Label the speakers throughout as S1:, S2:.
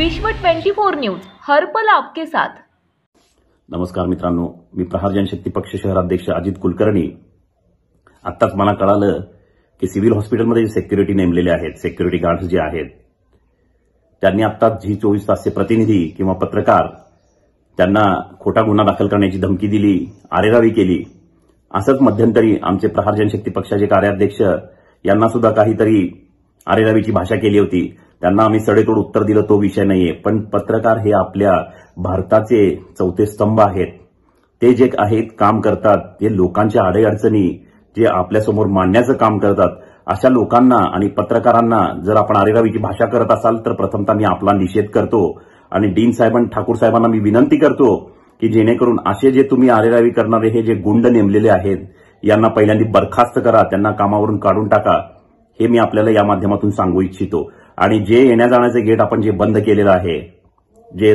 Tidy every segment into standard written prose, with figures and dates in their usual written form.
S1: विश्व 24 न्यूज हर पल आपके साथ।
S2: नमस्कार मित्रांनो, मी प्रहार जनशक्ती पक्ष शहराध्यक्ष अजित कुलकर्णी। आत्ताच मला कळालं की सिव्हिल हॉस्पिटलमध्ये सिक्युरिटी नेमलेले आहेत, सिक्युरिटी गार्ड्स जे आहेत त्यांनी आत्ताच झी 24 तासचे प्रतिनिधी किंवा पत्रकार त्यांना खोटा गुन्हा दाखल करण्याची धमकी दिली, आरेरावी केली। असंच मध्यंतरी आमचे प्रहार जनशक्ती पक्षाचे कार्याध्यक्ष यांना सुद्धा काहीतरी आरेरावीची भाषा केली होती। त्यांना आम्ही सडेतोड उत्तर दिलं, तो विषय नाहीये। पण पत्रकार हे आपल्या भारताचे चौथे स्तंभ आहेत। ते जे आहेत काम करतात, ते लोकांच्या अडीअडचणी जे आपल्यासमोर मांडण्याचं काम करतात, अशा लोकांना आणि पत्रकारांना जर आपण आरेरावीची भाषा करत असाल तर प्रथमतः मी आपला निषेध करतो आणि डीन साहेबांना, ठाकूर साहेबांना मी विनंती करतो की जेणेकरून असे जे तुम्ही आरेरावी करणारे हे जे गुंड नेमलेले आहेत यांना पहिल्यांदा बरखास्त करा, त्यांना कामावरून काढून टाका। हे मी आपल्याला या माध्यमातून सांगू इच्छितो। आणि जे येण्या जाण्याचे गेट आपण जे बंद केलेलं आहे, जे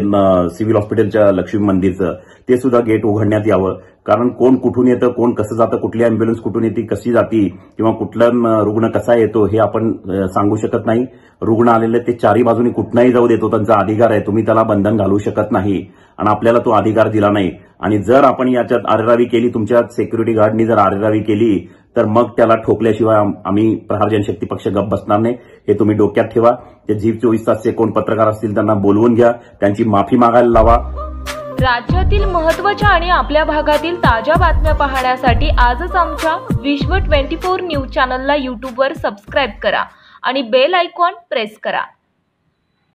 S2: सिव्हिल हॉस्पिटलच्या लक्ष्मी मंदिरचं, ते सुद्धा गेट उघडण्यात यावं। कारण कोण कुठून येतं, कोण कसं जातं, कुठली अँब्युलन्स कुठून येते, कशी जाती किंवा कुठला रुग्ण कसा येतो हे आपण सांगू शकत नाही। रुग्ण आलेले ते चारी बाजूनी कुठलाही जाऊ देतो, त्यांचा अधिकार आहे, तुम्ही त्याला बंधन घालू शकत नाही आणि आपल्याला तो अधिकार दिला नाही। आणि जर आपण याच्यात आरेरावी केली, तुमच्या सिक्युरिटी गार्डनी जर आरेरावी केली तर मग त्याला ठोकल्याशिवाय आम्ही प्रहार जनशक्ती पक्ष गप्प बसणार नाही, हे तुम्ही डोक्यात ठेवा। ते झी 24 तासचे कोण पत्रकार असतील त्यांना बोलवून घ्या, त्यांची माफी मागायला लावा।
S1: राज्यातील महत्त्वाच्या आणि आपल्या भागातील ताज्या बातम्या पाहण्यासाठी आजच आमच्या विश्व 24 न्यूज चॅनलला YouTube वर सबस्क्राइब करा आणि बेल आयकॉन प्रेस करा।